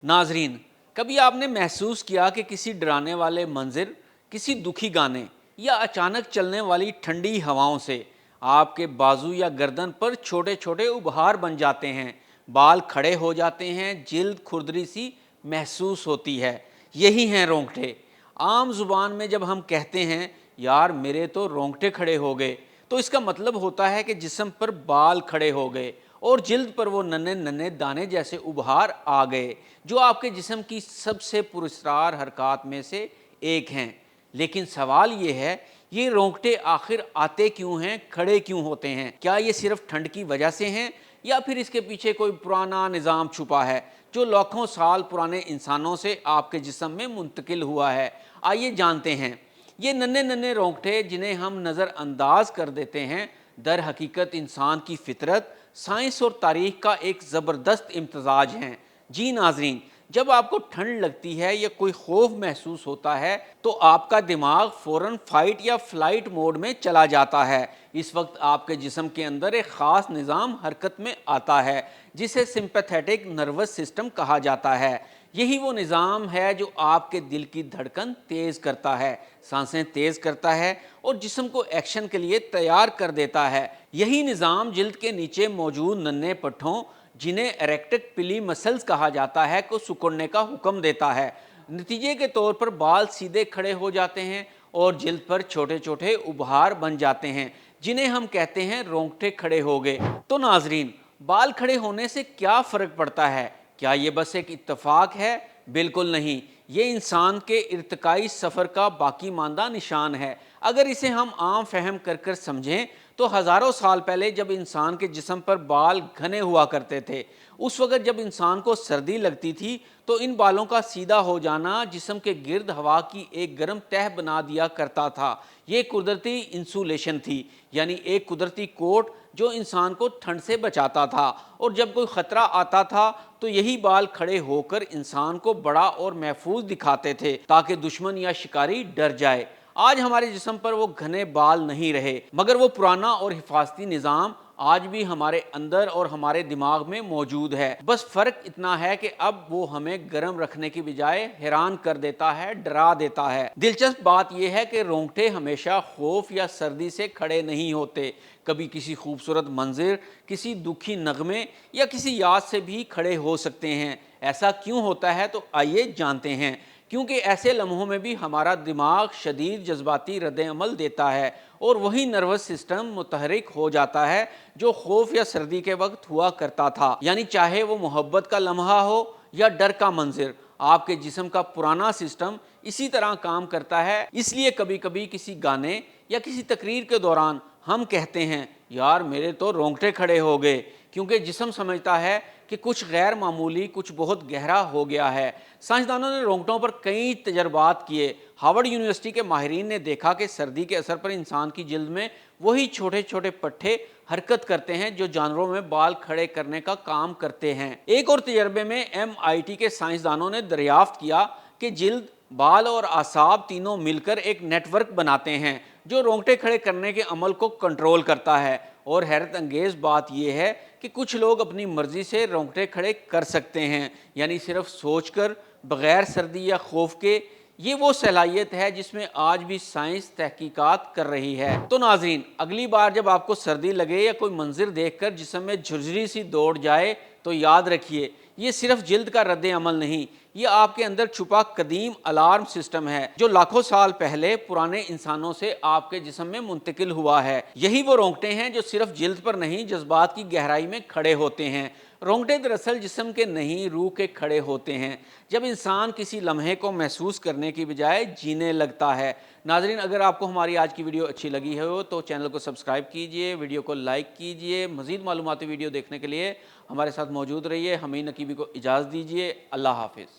नाजरीन, कभी आपने महसूस किया कि किसी डराने वाले मंजर, किसी दुखी गाने या अचानक चलने वाली ठंडी हवाओं से आपके बाजू या गर्दन पर छोटे छोटे उभार बन जाते हैं, बाल खड़े हो जाते हैं, जिल्द खुरदरी सी महसूस होती है। यही हैं रोंगटे। आम जुबान में जब हम कहते हैं यार मेरे तो रोंगटे खड़े हो गए, तो इसका मतलब होता है कि जिस्म पर बाल खड़े हो गए और जिल्द पर वो नन्हे नन्हे दाने जैसे उभार आ गए, जो आपके जिस्म की सबसे पुरस्कार हरकत में से एक हैं। लेकिन सवाल ये है, ये रोंगटे आखिर आते क्यों हैं, खड़े क्यों होते हैं? क्या ये सिर्फ ठंड की वजह से हैं या फिर इसके पीछे कोई पुराना निज़ाम छुपा है जो लाखों साल पुराने इंसानों से आपके जिस्म में मुंतकिल हुआ है? आइए जानते हैं। ये नन्हे नन्हे रोंगटे जिन्हें हम नज़रअंदाज कर देते हैं, दर हकीकत इंसान की फितरत, साइंस और तारीख का एक ज़बरदस्त इम्तजाज हैं। जी नाजरीन, जब आपको ठंड लगती है या कोई खौफ महसूस होता है तो आपका दिमाग फ़ौरन फाइट या फ्लाइट मोड में चला जाता है। इस वक्त आपके जिस्म के अंदर एक ख़ास निज़ाम हरकत में आता है जिसे सिंपैथेटिक नर्वस सिस्टम कहा जाता है। यही वो निज़ाम है जो आपके दिल की धड़कन तेज़ करता है, सांसें तेज़ करता है और जिस्म को एक्शन के लिए तैयार कर देता है। यही निज़ाम जिल्द के नीचे मौजूद नन्हे पट्ठों, जिन्हें एरेक्टेड पिली मसल्स कहा जाता है, को सिकुड़ने का हुक्म देता है। नतीजे के तौर पर बाल सीधे खड़े हो जाते हैं और जिल्द पर छोटे छोटे उभार बन जाते हैं, जिन्हें हम कहते हैं रोंगटे खड़े हो गए। तो नाजरीन, बाल खड़े होने से क्या फ़र्क पड़ता है? क्या ये बस एक इत्तेफाक है? बिल्कुल नहीं, ये इंसान के इर्तिकाई सफ़र का बाकी मानदा निशान है। अगर इसे हम आम फहम कर कर समझें तो हज़ारों साल पहले जब इंसान के जिस्म पर बाल घने हुआ करते थे, उस वक़्त जब इंसान को सर्दी लगती थी तो इन बालों का सीधा हो जाना जिस्म के गिर्द हवा की एक गर्म तह बना दिया करता था। ये कुदरती इंसुलेशन थी, यानी एक कुदरती कोट जो इंसान को ठंड से बचाता था। और जब कोई ख़तरा आता था तो यही बाल खड़े होकर इंसान को बड़ा और महफूज दिखाते थे ताकि दुश्मन या शिकारी डर जाए। आज हमारे जिस्म पर वो घने बाल नहीं रहे, मगर वो पुराना और हिफाजती निज़ाम आज भी हमारे अंदर और हमारे दिमाग में मौजूद है। बस फ़र्क इतना है कि अब वो हमें गर्म रखने की बजाय हैरान कर देता है, डरा देता है। दिलचस्प बात यह है कि रोंगटे हमेशा खौफ या सर्दी से खड़े नहीं होते। कभी किसी खूबसूरत मंजर, किसी दुखी नगमे या किसी याद से भी खड़े हो सकते हैं। ऐसा क्यों होता है? तो आइए जानते हैं। क्योंकि ऐसे लम्हों में भी हमारा दिमाग शदीद जज्बाती रद्द-ए-अमल देता है और वही नर्वस सिस्टम मुतहरिक हो जाता है जो खौफ या सर्दी के वक्त हुआ करता था। यानी चाहे वो मोहब्बत का लम्हा हो या डर का मंजर, आपके जिस्म का पुराना सिस्टम इसी तरह काम करता है। इसलिए कभी कभी किसी गाने या किसी तकरीर के दौरान हम कहते हैं यार मेरे तो रोंगटे खड़े हो गए, क्योंकि जिस्म समझता है कि कुछ गैर मामूली, कुछ बहुत गहरा हो गया है। साइंसदानों ने रोंगटों पर कई तजर्बात किए। हार्वर्ड यूनिवर्सिटी के माहिरीन ने देखा कि सर्दी के असर पर इंसान की जिल्द में वही छोटे छोटे पट्टे हरकत करते हैं जो जानवरों में बाल खड़े करने का काम करते हैं। एक और तजर्बे में MIT के साइंसदानों ने दरियाफ्त किया कि जिल्द, बाल और आसाब तीनों मिलकर एक नेटवर्क बनाते हैं जो रोंगटे खड़े करने के अमल को कंट्रोल करता है। और हैरत अंगेज़ बात यह है कि कुछ लोग अपनी मर्जी से रोंगटे खड़े कर सकते हैं, यानी सिर्फ सोचकर, बग़ैर सर्दी या खौफ के। ये वो सलाहियत है जिसमें आज भी साइंस तहकीकात कर रही है। तो नाज़रीन, अगली बार जब आपको सर्दी लगे या कोई मंजिर देखकर जिस्म में झुरझुरी सी दौड़ जाए तो याद रखिए, ये सिर्फ जिल्द का रद्द अमल नहीं, ये आपके अंदर छुपा कदीम अलार्म सिस्टम है जो लाखों साल पहले पुराने इंसानों से आपके जिस्म में मुंतकिल हुआ है। यही वो रोंगटे हैं जो सिर्फ जिल्द पर नहीं, जज्बात की गहराई में खड़े होते हैं। रोंगटे दरअसल जिस्म के नहीं, रूह के खड़े होते हैं जब इंसान किसी लम्हे को महसूस करने की बजाय जीने लगता है। नाज़रीन, अगर आपको हमारी आज की वीडियो अच्छी लगी हो तो चैनल को सब्सक्राइब कीजिए, वीडियो को लाइक कीजिए। मज़ीद मालूमाती वीडियो देखने के लिए हमारे साथ मौजूद रहिए। हमीद नकीबी को इजाज़त दीजिए। अल्लाह हाफ़िज़।